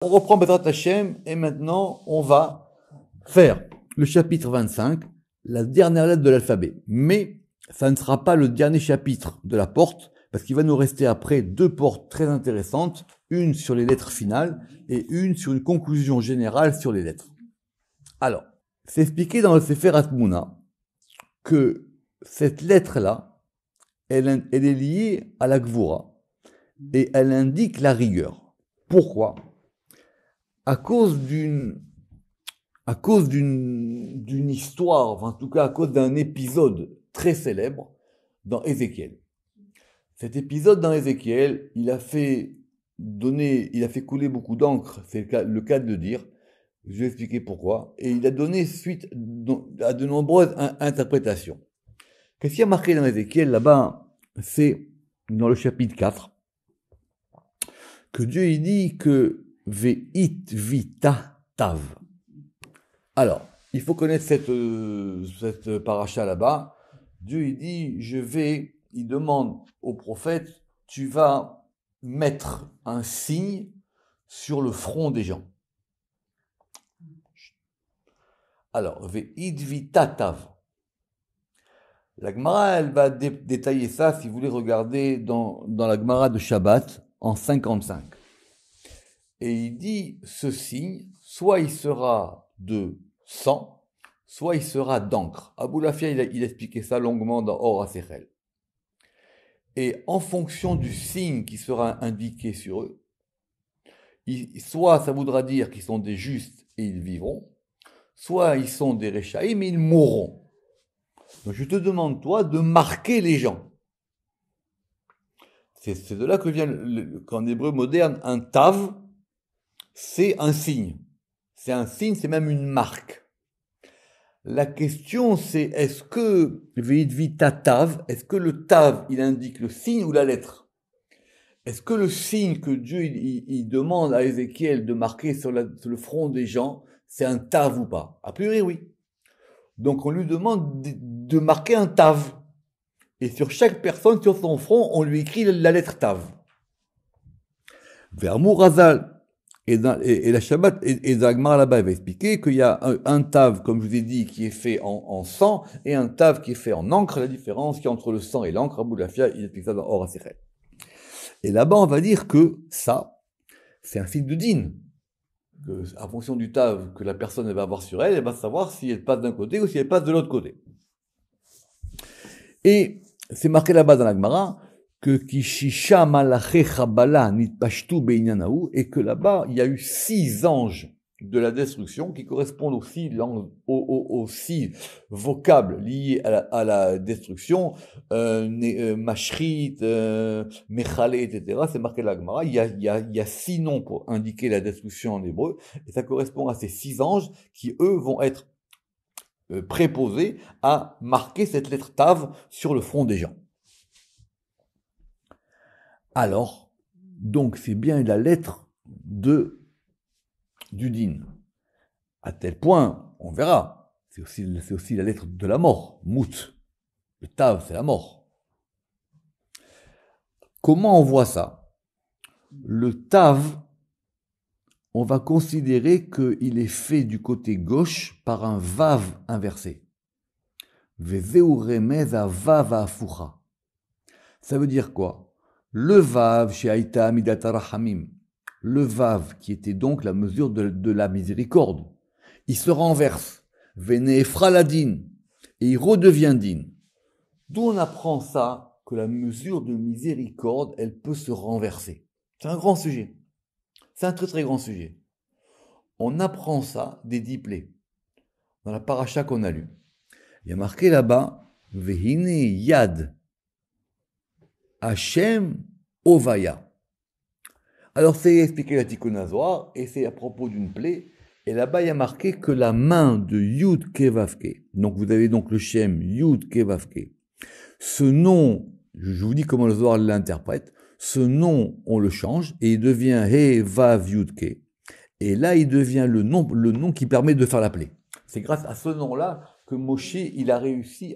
On reprend Bezrat Hashem et maintenant on va faire le chapitre 25, la dernière lettre de l'alphabet. Mais ça ne sera pas le dernier chapitre de la porte parce qu'il va nous rester après deux portes très intéressantes, une sur les lettres finales et une sur une conclusion générale sur les lettres. Alors, c'est expliqué dans le Sefer Atmuna que cette lettre-là, elle est liée à la Gvura et elle indique la rigueur. Pourquoi ? À cause d'une histoire, enfin, en tout cas à cause d'un épisode très célèbre dans Ézéchiel. Cet épisode dans Ézéchiel, il a fait couler beaucoup d'encre, c'est le cas de le dire. Je vais expliquer pourquoi. Et il a donné suite à de nombreuses interprétations. Qu'est-ce qu'il y a marqué dans Ézéchiel là-bas? C'est dans le chapitre 4 que Dieu il dit que Ve'it vita tav. Alors, il faut connaître cette paracha là-bas. Dieu il dit, il demande au prophète, tu vas mettre un signe sur le front des gens. Alors, Ve'it vita tav. La Gemara, elle va détailler ça, si vous voulez regarder dans la Gemara de Shabbat, en 55. Et il dit, ce signe, soit il sera de sang, soit il sera d'encre. Abou Lafia, il a expliqué ça longuement dans Or HaSechel. Et en fonction du signe qui sera indiqué sur eux, soit ça voudra dire qu'ils sont des justes et ils vivront, soit ils sont des réchaïm et ils mourront. Donc je te demande, toi, de marquer les gens. C'est de là que vient, qu'en hébreu moderne, un tav, c'est un signe. C'est un signe, c'est même une marque. La question, c'est est-ce que Ve'it vita tav, est-ce que le tav, il indique le signe ou la lettre? Est-ce que le signe que Dieu il demande à Ézéchiel de marquer sur le front des gens, c'est un tav ou pas? A priori, oui. Donc on lui demande de marquer un tav. Et sur chaque personne, sur son front, on lui écrit la lettre tav. Vers Mourazal. Et la Shabbat, et Zagmar là-bas, il va expliquer qu'il y a un tav, comme je vous ai dit, qui est fait en sang, et un tav qui est fait en encre. La différence qu'il y a entre le sang et l'encre, Abou Lafia, il explique ça dans Or HaSechel. Et là-bas, on va dire que ça, c'est un signe de din. Que, en fonction du tav que la personne va avoir sur elle, elle va savoir si elle passe d'un côté ou si elle passe de l'autre côté. Et c'est marqué là-bas dans la Gemara, que Kishisha Malaché Chabala Nitpashtu Beinyanahou, et que là-bas, il y a eu 6 anges de la destruction qui correspondent aussi aux 6 vocables liés à la destruction, Mashrit, Mechalé, etc. C'est marqué dans la Gemara. Il y a 6 noms pour indiquer la destruction en hébreu, et ça correspond à ces 6 anges qui, eux, vont être préposés à marquer cette lettre Tav sur le front des gens. Alors, donc c'est bien la lettre du din. À tel point, on verra, c'est aussi la lettre de la mort, Mout. Le Tav, c'est la mort. Comment on voit ça? Le Tav, on va considérer qu'il est fait du côté gauche par un Vav inversé. Vezeu remez a Vav afucha. Ça veut dire quoi? Le Vav chez Aïta Midata Rahamim, le Vav qui était donc la mesure de la miséricorde, il se renverse, Vene Fraladin, et il redevient din. D'où on apprend ça, que la mesure de miséricorde, elle peut se renverser. C'est un grand sujet. C'est un très très grand sujet. On apprend ça des diplés, dans la paracha qu'on a lue. Il y a marqué là-bas, Vehine Yad. Hachem Ovaya. Alors c'est expliqué la Tikkun HaZohar et c'est à propos d'une plaie. Et là-bas il y a marqué que la main de Yud Kevavke. Donc vous avez donc le Shem Yud Kevavke. Ce nom, je vous dis comment le Zohar l'interprète. Ce nom on le change et il devient He Vav Yudke. Et là il devient le nom qui permet de faire la plaie. C'est grâce à ce nom-là que Moshe il a réussi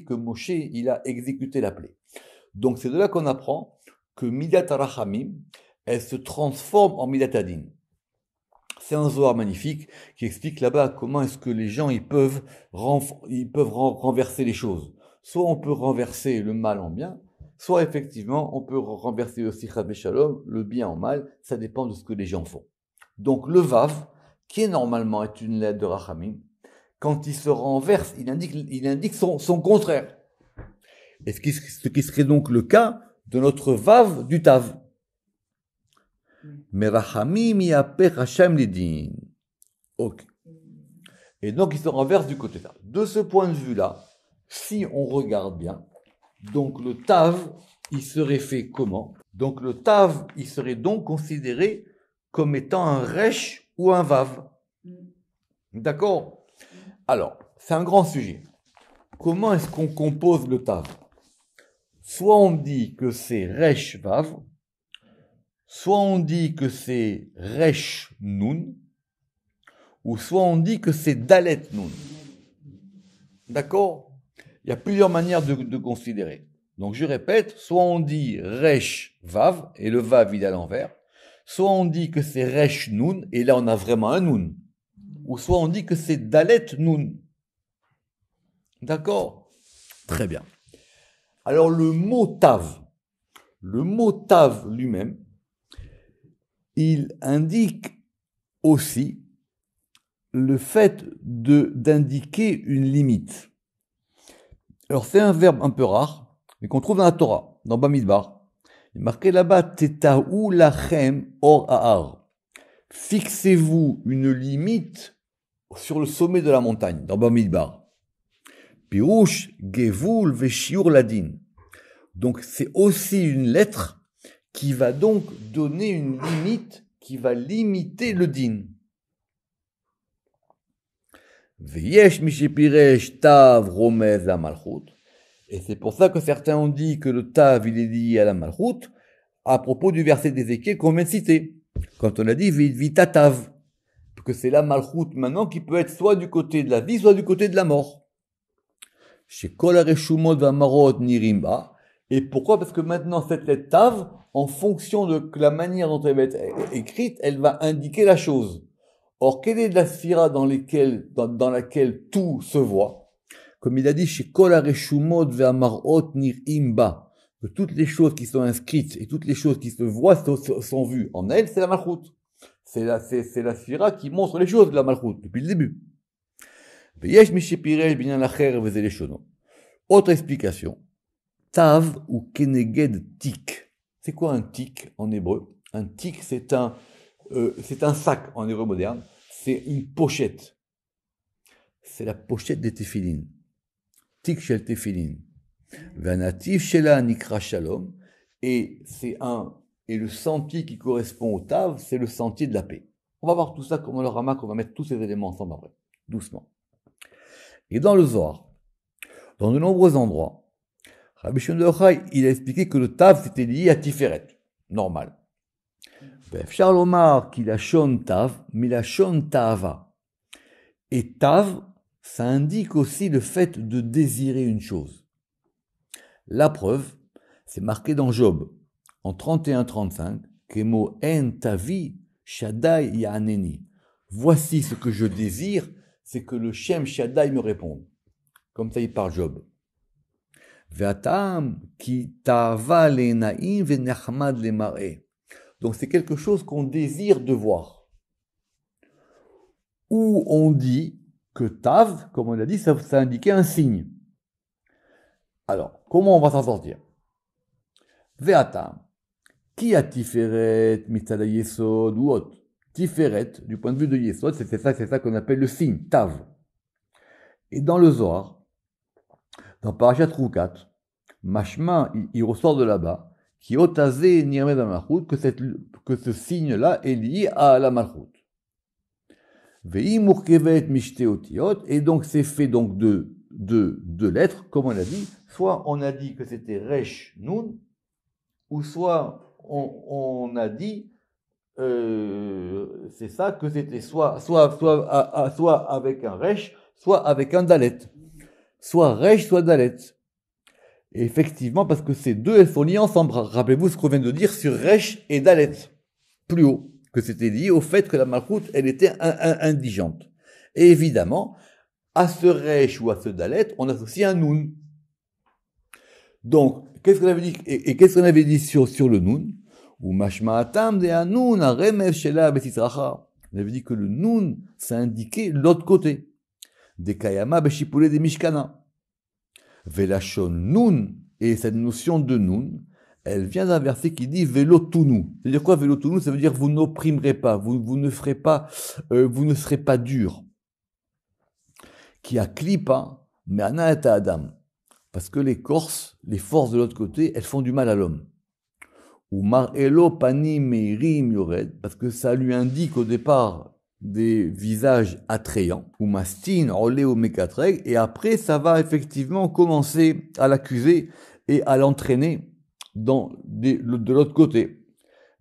que Moshe il a exécuté la plaie. Donc c'est de là qu'on apprend que Midat Rachamim, elle se transforme en Midatadin. C'est un Zohar magnifique qui explique là-bas comment est-ce que les gens ils peuvent renverser les choses. Soit on peut renverser le mal en bien, soit effectivement on peut renverser aussi Chas Shalom, le bien en mal, ça dépend de ce que les gens font. Donc le Vav, qui est normalement une lettre de Rachamim, quand il se renverse, il indique son contraire. Et ce qui serait donc le cas de notre Vav du Tav. Mais Rachamim yapech Hashem lidin. Ok. Et donc il se renverse du côté Tav. De ce point de vue-là, si on regarde bien, donc le Tav, il serait fait comment? Donc le Tav, il serait donc considéré comme étant un Resh ou un Vav. D'accord? Alors, c'est un grand sujet. Comment est-ce qu'on compose le Tav? Soit on dit que c'est Resh Vav, soit on dit que c'est Resh Nun, ou soit on dit que c'est Dalet Nun. D'accord? Il y a plusieurs manières de considérer. Donc je répète, soit on dit Resh Vav, et le Vav il est à l'envers, soit on dit que c'est Resh Nun, et là on a vraiment un Nun, ou soit on dit que c'est Dalet Nun. D'accord? Très bien. Alors le mot Tav lui-même, il indique aussi le fait d'indiquer une limite. Alors c'est un verbe un peu rare, mais qu'on trouve dans la Torah, dans Bamidbar. Il est marqué là-bas, Tetaou lachem or ahar. Fixez-vous une limite sur le sommet de la montagne, dans Bamidbar. Pirouche, Gevul, Veshiur Ladin. Donc c'est aussi une lettre qui va donc donner une limite, qui va limiter le din. Veyesh mishepiresh tav romez la malchut. Et c'est pour ça que certains ont dit que le tav il est lié à la malchut à propos du verset d'Ézéchiel qu'on vient de citer. Quand on a dit vita tav, que c'est la malchut maintenant qui peut être soit du côté de la vie, soit du côté de la mort. Chez kol hareshumot v'amarot nirimba. Et pourquoi? Parce que maintenant cette lettre tav, en fonction de la manière dont elle va être écrite, elle va indiquer la chose. Or, quelle est la sphira dans laquelle tout se voit? Comme il a dit, chez Kol hareshumot ve'amarot nirimba, que toutes les choses qui sont inscrites et toutes les choses qui se voient sont vues en elle, c'est la malchut. C'est la sphira qui montre les choses de la malchut, depuis le début. Veyesh mishepiresh binyan lacher veze leshono. Autre explication. Tav ou keneged tik. C'est quoi un tik en hébreu? Un tik, c'est un sac en hébreu moderne. C'est une pochette. C'est la pochette des téphilines. Tik shel téphilin. Vanativ shela nikra shalom. Et le sentier qui correspond au tav, c'est le sentier de la paix. On va voir tout ça comme le Ramak, on va mettre tous ces éléments ensemble après. Doucement. Et dans le Zohar, dans de nombreux endroits, Rabbi Shimon bar Yochai, il a expliqué que le tav c'était lié à Tiferet, normal. Efshar lomar ki lashon tav, milashon ta'ava. Et tav, ça indique aussi le fait de désirer une chose. La preuve, c'est marqué dans Job, en 31-35, Kemo en tavi Shaddai ya'aneni. Voici ce que je désire, c'est que le Shem Shaddai me réponde. Comme ça, il parle Job. Ve'atam ki ta'ava le'na'im ve'nechmad le'mar'eh. Donc c'est quelque chose qu'on désire de voir. Ou on dit que tav, comme on l'a dit, ça indiquait un signe. Alors, comment on va s'en sortir? Ve'atam, qui a Tiferet, mitzad yesod ou autre? Tiferet, du point de vue de Yesod, c'est ça qu'on appelle le signe, tav. Et dans le Zohar, dans Parashat Rukat, Mashma, il ressort de là-bas, qui otazé nirmed la malchut, que ce signe-là est lié à la malchut. Vei murkevet mishte otiot, et donc c'est fait donc de deux lettres, comme on a dit. Soit on a dit que c'était resh nun, ou soit on a dit c'est ça que c'était soit avec un resh, soit avec un dalet, soit resh, soit dalet. Et effectivement, parce que ces deux, elles sont liées ensemble. Rappelez-vous ce qu'on vient de dire sur resh et dalet. plus haut, que c'était lié au fait que la malchoute, elle était indigente. Et évidemment, à ce resh ou à ce dalet, on associe un nun. Donc, qu'est-ce qu'on avait dit, et qu'est-ce qu'on avait dit sur le nun? Ou mashma'atam de anun, aremev shela betitracha. On avait dit que le nun, ça indiquait l'autre côté. Des kayama beshipule des mishkana. Velachon nun, et cette notion de nun, elle vient d'un verset qui dit velotunu. C'est-à-dire quoi velotunu? Ça veut dire vous n'opprimerez pas, vous ne ferez pas, vous ne serez pas dur. Qui a klipa, mais ana et adam. Parce que les forces de l'autre côté, elles font du mal à l'homme. Ou mar elo panim meirim yored, parce que ça lui indique au départ des visages attrayants. Ou mastin oleo mekatreg, et après ça va effectivement commencer à l'accuser et à l'entraîner de l'autre côté.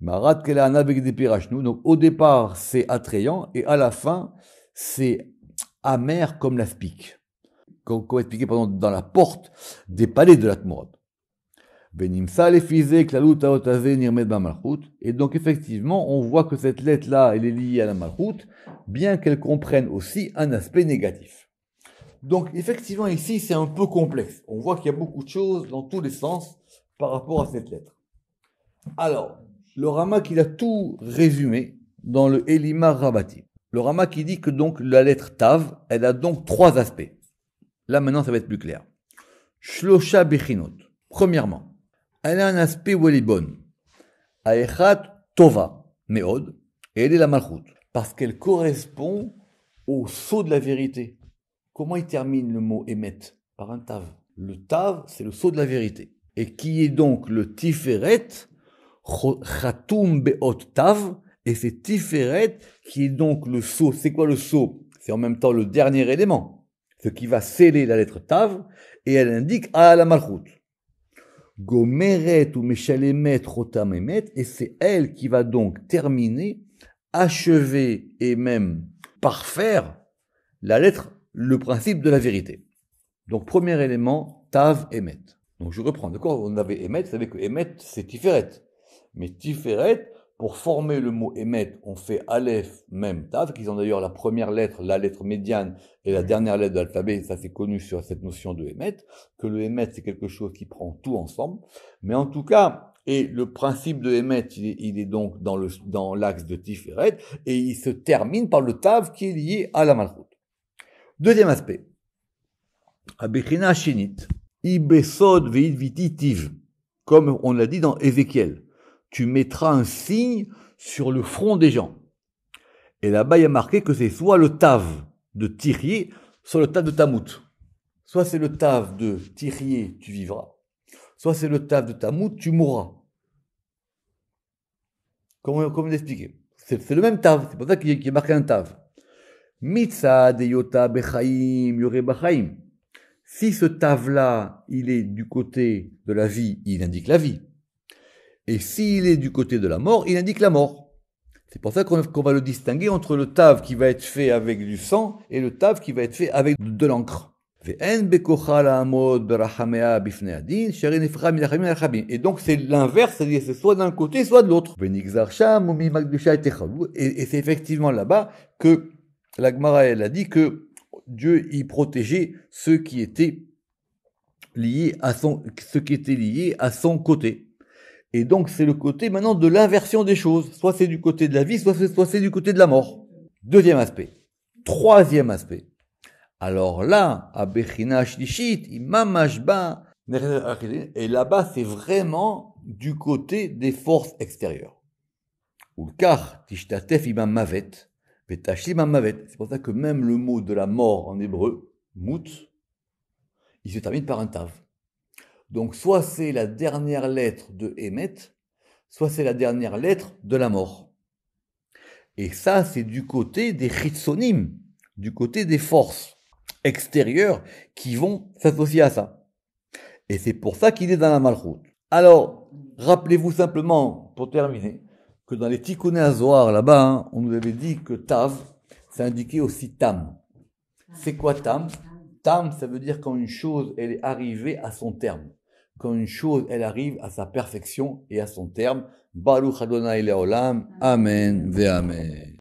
Marat kelana avec des pirachnou. Donc au départ c'est attrayant et à la fin c'est amer comme la spique. Comme expliqué dans la porte des palais de l'Atmorod. Et donc effectivement, on voit que cette lettre-là, elle est liée à la malchoute, bien qu'elle comprenne aussi un aspect négatif. Donc effectivement, ici, c'est un peu complexe. On voit qu'il y a beaucoup de choses dans tous les sens par rapport à cette lettre. Alors, le Ramak, il a tout résumé dans le Elimar Rabati. Le Ramak, il dit que donc la lettre Tav, elle a donc 3 aspects. Là, maintenant, ça va être plus clair. Shlosha bechinot. Premièrement, elle a un aspect où elle est bonne. Aechat tova, meod, et elle est la malchoute. Parce qu'elle correspond au sceau de la vérité. Comment il termine le mot émet? Par un tav. Le tav, c'est le sceau de la vérité. Et qui est donc le tiferet, chatum beot tav, et c'est tiferet qui est donc le sceau. C'est quoi le sceau? C'est en même temps le dernier élément. Ce qui va sceller la lettre Tav, et elle indique à la malchoute. Gomeret ou meshalemet rotam emet, et c'est elle qui va donc terminer, achever et même parfaire la lettre, le principe de la vérité. Donc premier élément, Tav emet. Donc je reprends, d'accord? On avait emet, vous savez que emet c'est tiferet. Mais tiferet, pour former le mot émet, on fait Aleph, même Tav, qui sont d'ailleurs la première lettre, la lettre médiane, et la dernière lettre de l'alphabet. Ça c'est connu sur cette notion de émet, que le émet c'est quelque chose qui prend tout ensemble. Mais en tout cas, et le principe de émet, il est donc dans l'axe de Tiferet, et il se termine par le Tav qui est lié à la malchoute. Deuxième aspect. Abechina shinit, ibesod veidviti tiv, comme on l'a dit dans Ézéchiel. Tu mettras un signe sur le front des gens. Et là-bas, il y a marqué que c'est soit le tav de Tyrier, soit le tav de Tamout. Soit c'est le tav de Tyrier, tu vivras. Soit c'est le tav de Tamout, tu mourras. Comment l'expliquer? C'est le même tav, c'est pour ça qu'il y a marqué un tav. Mitza de yota bechaim yore bachaim. Si ce tav-là, il est du côté de la vie, il indique la vie. Et s'il est du côté de la mort, il indique la mort. C'est pour ça qu'on va le distinguer entre le tav qui va être fait avec du sang et le tav qui va être fait avec de l'encre. Et donc c'est l'inverse, c'est-à-dire c'est soit d'un côté, soit de l'autre. Et c'est effectivement là-bas que la Gemara elle a dit que Dieu y protégeait ceux qui étaient liés à son côté. Et donc, c'est le côté maintenant de l'inversion des choses. Soit c'est du côté de la vie, soit c'est du côté de la mort. Deuxième aspect. Troisième aspect. Alors là, à Bechina Shlishit, Imamashba, et là-bas, c'est vraiment du côté des forces extérieures. Ulkar, Tishtatef Imam Mavet, Vetashlim Mavet. C'est pour ça que même le mot de la mort en hébreu, Mout, il se termine par un tav. Donc, soit c'est la dernière lettre de Emet, soit c'est la dernière lettre de la mort. Et ça, c'est du côté des chitsonim, du côté des forces extérieures qui vont s'associer à ça. Et c'est pour ça qu'il est dans la malchoute. Alors, rappelez-vous simplement, pour terminer, que dans les Tikkuné HaZohar, là-bas, on nous avait dit que Tav, ça indiquait aussi Tam. C'est quoi Tam? Tam, ça veut dire quand une chose, elle est arrivée à son terme. quand une chose, elle arrive à sa perfection et à son terme. Baruch Adonai Leolam. Amen ve Amen.